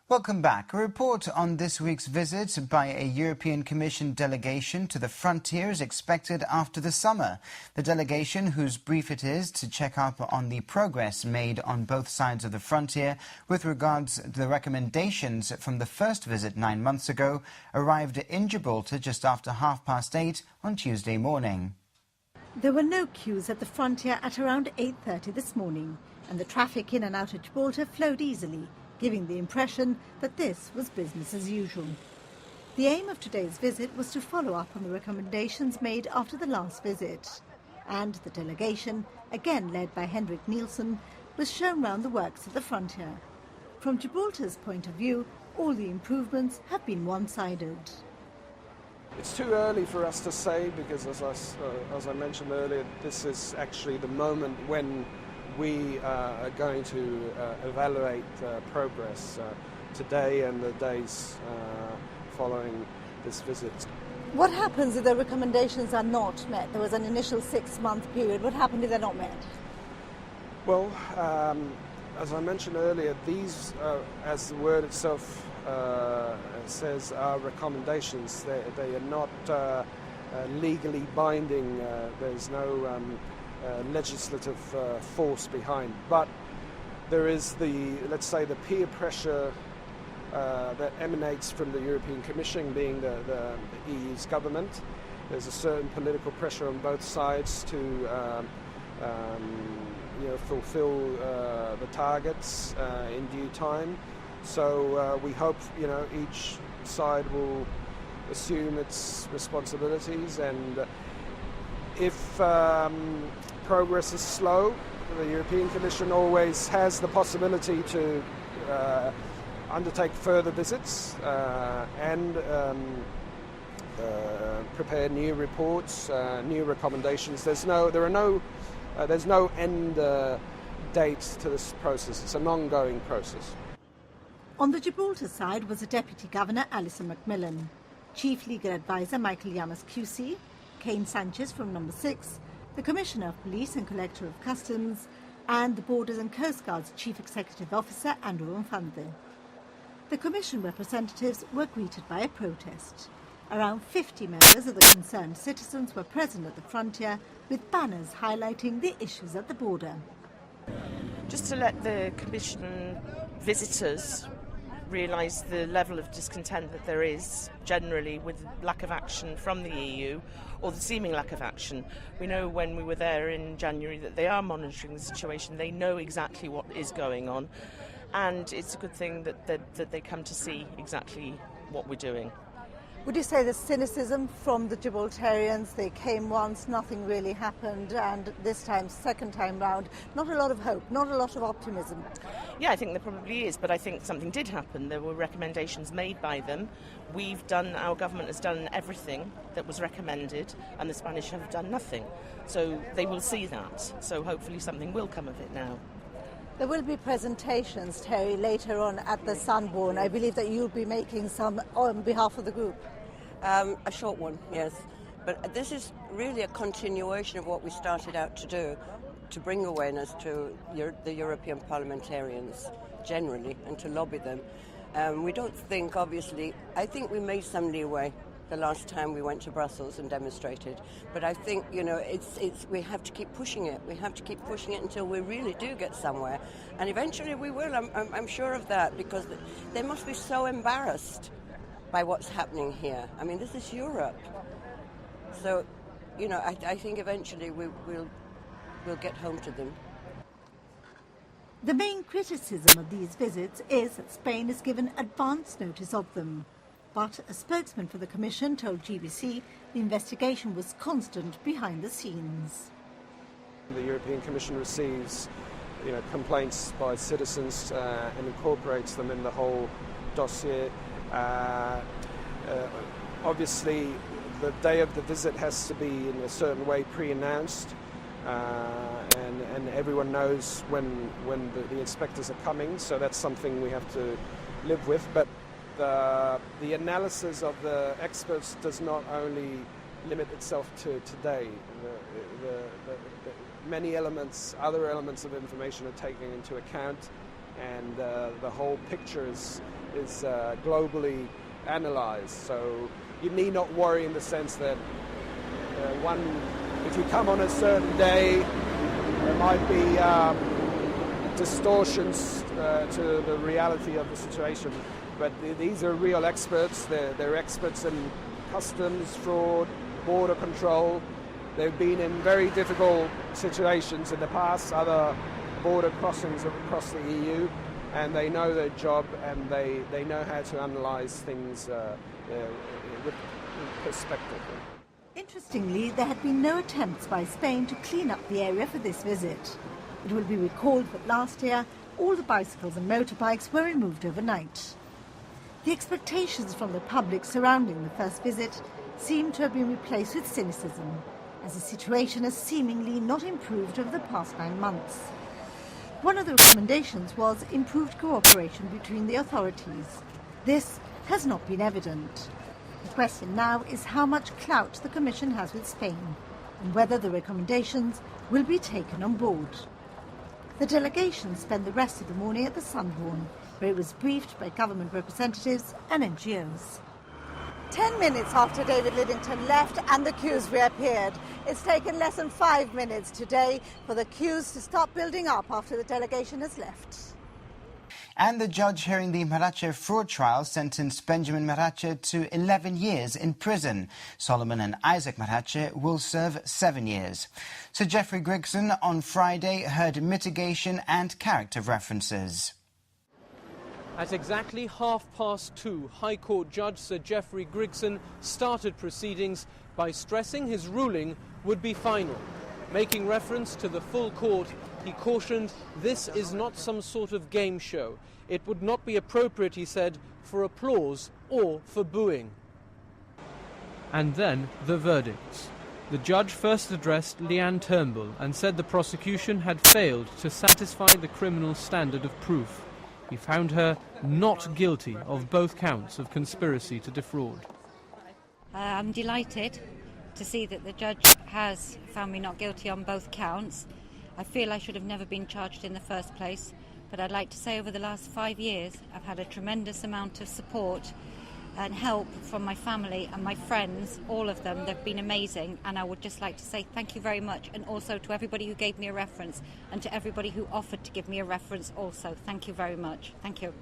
Welcome back. A report on this week's visit by a European Commission delegation to the frontier is expected after the summer. The delegation, whose brief it is to check up on the progress made on both sides of the frontier with regards to the recommendations from the first visit 9 months ago, arrived in Gibraltar just after 8:30 on Tuesday morning. There were no queues at the frontier at around 8:30 this morning, and the traffic in and out of Gibraltar flowed easily, giving the impression that this was business as usual. The aim of today's visit was to follow up on the recommendations made after the last visit. And the delegation, again led by Henrik Nielsen, was shown round the works at the frontier. From Gibraltar's point of view, all the improvements have been one-sided. It's too early for us to say because, as I mentioned earlier, this is actually the moment when we are going to evaluate progress today and the days following this visit. What happens if the recommendations are not met? There was an initial 6-month period. What happened if they're not met? Well, as I mentioned earlier, these, as the word itself says, are recommendations. They are not legally binding. There's no legislative force behind, but there is let's say the peer pressure that emanates from the European Commission, being the EU's government. There's a certain political pressure on both sides to fulfill the targets in due time. So we hope each side will assume its responsibilities, and if progress is slow, the European Commission always has the possibility to undertake further visits and prepare new reports, new recommendations. There's no end date to this process. It's an ongoing process. On the Gibraltar side was the Deputy Governor Alison Macmillan, Chief Legal Advisor Michael Llamas QC, Kane Sanchez from Number 6, the Commissioner of Police and Collector of Customs, and the Borders and Coast Guard's Chief Executive Officer Andrew Infante. The Commission representatives were greeted by a protest. Around 50 members of the concerned citizens were present at the frontier with banners highlighting the issues at the border. Just to let the Commission visitors realise the level of discontent that there is generally with lack of action from the EU, or the seeming lack of action. We know when we were there in January that they are monitoring the situation. They know exactly what is going on, and it's a good thing that they come to see exactly what we're doing. Would you say the cynicism from the Gibraltarians, they came once, nothing really happened, and this time, second time round, not a lot of hope, not a lot of optimism? Yeah, I think there probably is, but I think something did happen. There were recommendations made by them. Our government has done everything that was recommended, and the Spanish have done nothing. So they will see that. So hopefully something will come of it now. There will be presentations, Terry, later on at the Sunborn. I believe that you'll be making some on behalf of the group. A short one, yes. But this is really a continuation of what we started out to do, to bring awareness to the European parliamentarians generally and to lobby them. We don't think, obviously, I think we made some leeway the last time we went to Brussels and demonstrated. But I think, we have to keep pushing it. We have to keep pushing it until we really do get somewhere. And eventually we will, I'm sure of that, because they must be so embarrassed by what's happening here. I mean, this is Europe. So, I think eventually we'll get home to them. The main criticism of these visits is that Spain has given advance notice of them. But a spokesman for the Commission told GBC the investigation was constant behind the scenes. The European Commission receives complaints by citizens and incorporates them in the whole dossier. Obviously, the day of the visit has to be in a certain way pre-announced, and everyone knows when the inspectors are coming, so that's something we have to live with. But the analysis of the experts does not only limit itself to today. The many other elements of information are taken into account, and the whole picture is globally analysed. So you need not worry in the sense that if you come on a certain day, there might be distortions to the reality of the situation. But these are real experts. They're experts in customs, fraud, border control. They've been in very difficult situations in the past, other border crossings across the EU, and they know their job, and they know how to analyse things with perspective. Interestingly, there had been no attempts by Spain to clean up the area for this visit. It will be recalled that last year, all the bicycles and motorbikes were removed overnight. The expectations from the public surrounding the first visit seem to have been replaced with cynicism, as the situation has seemingly not improved over the past 9 months. One of the recommendations was improved cooperation between the authorities. This has not been evident. The question now is how much clout the Commission has with Spain, and whether the recommendations will be taken on board. The delegation spent the rest of the morning at the Sunhorn, where it was briefed by government representatives and NGOs. 10 minutes after David Lidington left and the queues reappeared. It's taken less than 5 minutes today for the queues to start building up after the delegation has left. And the judge hearing the Marache fraud trial sentenced Benjamin Marache to 11 years in prison. Solomon and Isaac Marache will serve 7 years. Sir Geoffrey Grigson on Friday heard mitigation and character references. At exactly 2:30, High Court Judge Sir Geoffrey Grigson started proceedings by stressing his ruling would be final. Making reference to the full court, he cautioned this is not some sort of game show. It would not be appropriate, he said, for applause or for booing. And then the verdicts. The judge first addressed Leanne Turnbull and said the prosecution had failed to satisfy the criminal standard of proof. He found her not guilty of both counts of conspiracy to defraud. I'm delighted to see that the judge has found me not guilty on both counts. I feel I should have never been charged in the first place, but I'd like to say over the last 5 years I've had a tremendous amount of support and help from my family and my friends, all of them. They've been amazing, and I would just like to say thank you very much, and also to everybody who gave me a reference and to everybody who offered to give me a reference also. Thank you very much. Thank you.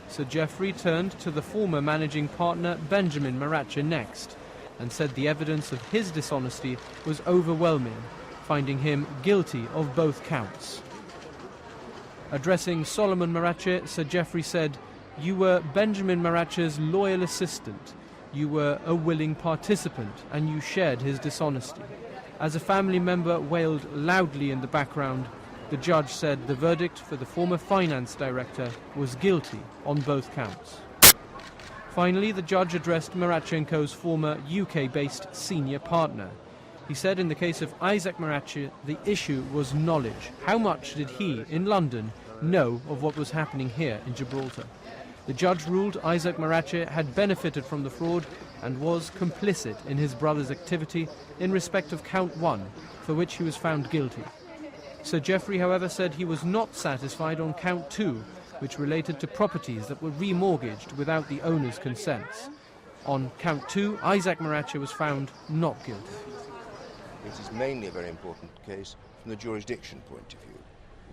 Sir Geoffrey turned to the former managing partner Benjamin Marache next and said the evidence of his dishonesty was overwhelming, finding him guilty of both counts. Addressing Solomon Marache, Sir Geoffrey said, "You were Benjamin Marache's loyal assistant. You were a willing participant, and you shared his dishonesty." As a family member wailed loudly in the background, the judge said the verdict for the former finance director was guilty on both counts. Finally, the judge addressed Marache & Co.'s former UK-based senior partner. He said in the case of Isaac Marache, the issue was knowledge. How much did he, in London, know of what was happening here in Gibraltar? The judge ruled Isaac Marache had benefited from the fraud and was complicit in his brother's activity in respect of count 1, for which he was found guilty. Sir Geoffrey, however, said he was not satisfied on count 2, which related to properties that were remortgaged without the owner's consents. On count 2, Isaac Marache was found not guilty. It is mainly a very important case from the jurisdiction point of view.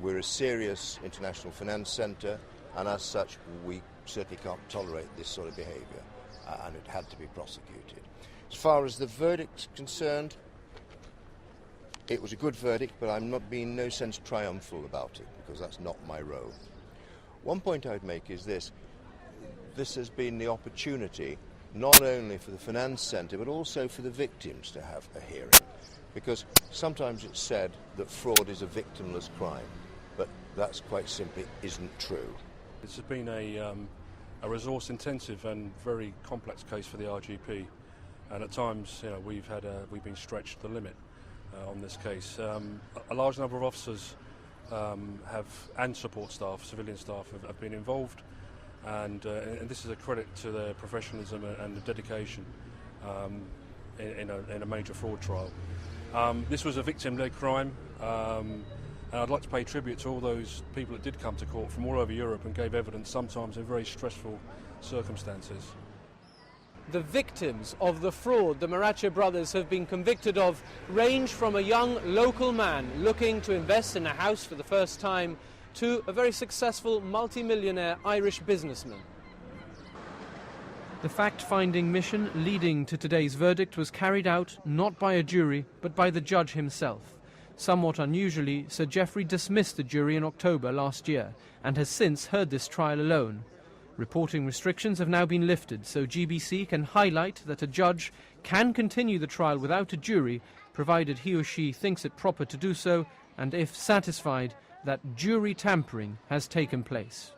We're a serious international finance centre, and as such we certainly can't tolerate this sort of behaviour, and it had to be prosecuted. As far as the verdict's concerned, it was a good verdict, but I'm not being in no sense triumphal about it, because that's not my role. One point I'd make is this has been the opportunity not only for the finance centre but also for the victims to have a hearing, because sometimes it's said that fraud is a victimless crime, but that's quite simply isn't true. This has been a resource-intensive and very complex case for the RGP, and at times, we've been stretched to the limit on this case. A large number of officers and support staff, civilian staff, have been involved, and this is a credit to their professionalism and the dedication in a major fraud trial. This was a victim-led crime. I'd like to pay tribute to all those people that did come to court from all over Europe and gave evidence, sometimes in very stressful circumstances. The victims of the fraud the Marache brothers have been convicted of range from a young local man looking to invest in a house for the first time to a very successful multi-millionaire Irish businessman. The fact-finding mission leading to today's verdict was carried out not by a jury but by the judge himself. Somewhat unusually, Sir Geoffrey dismissed the jury in October last year and has since heard this trial alone. Reporting restrictions have now been lifted, so GBC can highlight that a judge can continue the trial without a jury, provided he or she thinks it proper to do so, and if satisfied that jury tampering has taken place.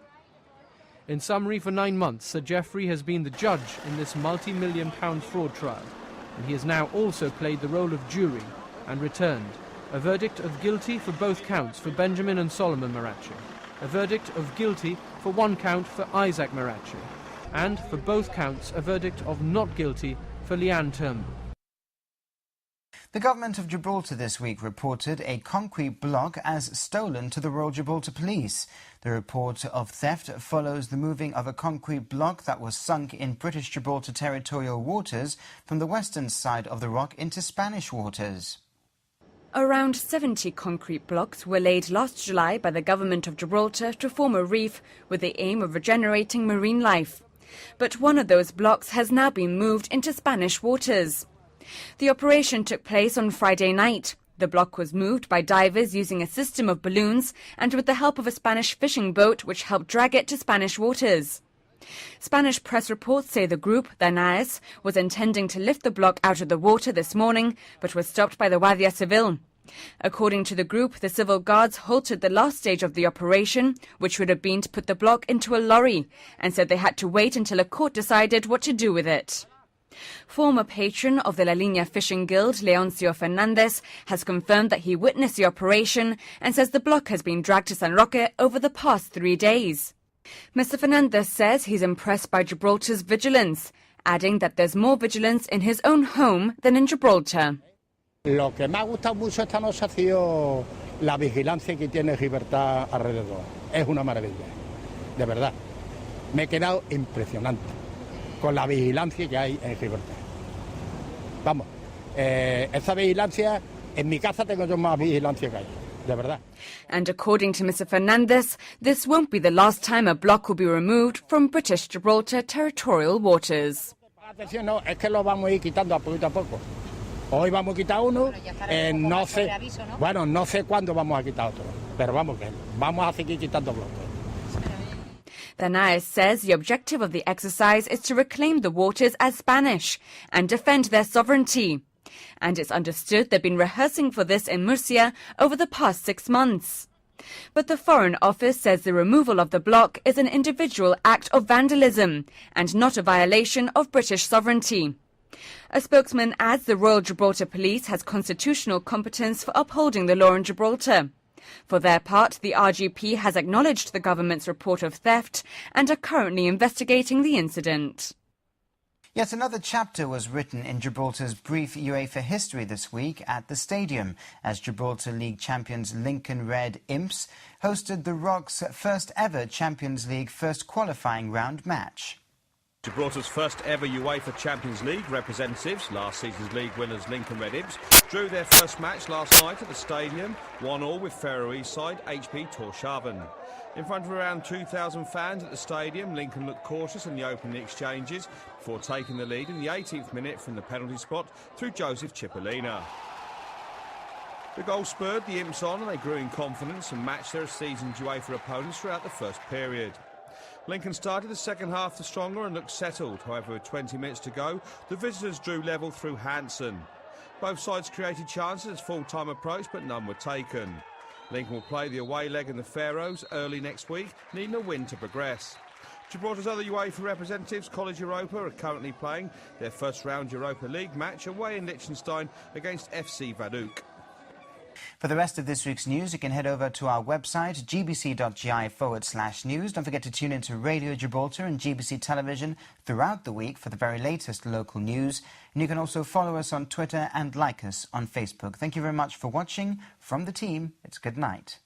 In summary, for 9 months, Sir Geoffrey has been the judge in this multi-million-pound fraud trial, and he has now also played the role of jury and returned a verdict of guilty for both counts for Benjamin and Solomon Marache, a verdict of guilty for 1 count for Isaac Marache, and for both counts a verdict of not guilty for Leanne Turnbull. The government of Gibraltar this week reported a concrete block as stolen to the Royal Gibraltar Police. The report of theft follows the moving of a concrete block that was sunk in British Gibraltar territorial waters from the western side of the rock into Spanish waters. Around 70 concrete blocks were laid last July by the government of Gibraltar to form a reef with the aim of regenerating marine life. But one of those blocks has now been moved into Spanish waters. The operation took place on Friday night. The block was moved by divers using a system of balloons and with the help of a Spanish fishing boat which helped drag it to Spanish waters. Spanish press reports say the group, the Naes, was intending to lift the block out of the water this morning, but was stopped by the Guardia Civil. According to the group, the civil guards halted the last stage of the operation, which would have been to put the block into a lorry, and said they had to wait until a court decided what to do with it. Former patron of the La Línea Fishing Guild, Leoncio Fernandez, has confirmed that he witnessed the operation and says the block has been dragged to San Roque over the past 3 days. Mr. Fernandez says he's impressed by Gibraltar's vigilance, adding that there's more vigilance in his own home than in Gibraltar. Lo que me ha gustado mucho esta noche ha sido la vigilancia que tiene Gibraltar alrededor. Es una maravilla, de verdad. Me he quedado impresionante con la vigilancia que hay en Gibraltar. Vamos, esa vigilancia, en mi casa tengo yo más vigilancia que hay. De verdad. And according to Mr. Fernandez, this won't be the last time a block will be removed from British Gibraltar territorial waters. Atención, no, es que lo vamos a ir quitando a poco. Hoy vamos a quitar uno, no sé, bueno, no sé cuándo vamos a quitar otro, pero vamos a seguir quitando bloques. The Naes says the objective of the exercise is to reclaim the waters as Spanish and defend their sovereignty. And it's understood they've been rehearsing for this in Murcia over the past 6 months. But the Foreign Office says the removal of the block is an individual act of vandalism and not a violation of British sovereignty. A spokesman adds the Royal Gibraltar Police has constitutional competence for upholding the law in Gibraltar. For their part, the RGP has acknowledged the government's report of theft and are currently investigating the incident. Yet another chapter was written in Gibraltar's brief UEFA history this week at the stadium, as Gibraltar League champions Lincoln Red Imps hosted the Rock's first ever Champions League first qualifying round match. Gibraltar's first ever UEFA Champions League representatives, last season's league winners Lincoln Red Imps, drew their first match last night at the stadium, 1-1 with Faroese side HP Tórshavn. In front of around 2,000 fans at the stadium, Lincoln looked cautious in the opening exchanges before taking the lead in the 18th minute from the penalty spot through Joseph Cipollina. The goal spurred the Imps on and they grew in confidence and matched their seasoned UEFA opponents throughout the first period. Lincoln started the second half the stronger and looked settled. However, with 20 minutes to go, the visitors drew level through Hansen. Both sides created chances as full-time approach, but none were taken. Lincoln will play the away leg in the Faroes early next week, needing a win to progress. Gibraltar's other UEFA representatives, College Europa, are currently playing their first round Europa League match away in Liechtenstein against FC Vaduk. For the rest of this week's news, you can head over to our website, gbc.gi/news. Don't forget to tune into Radio Gibraltar and GBC Television throughout the week for the very latest local news. And you can also follow us on Twitter and like us on Facebook. Thank you very much for watching. From the team, it's good night.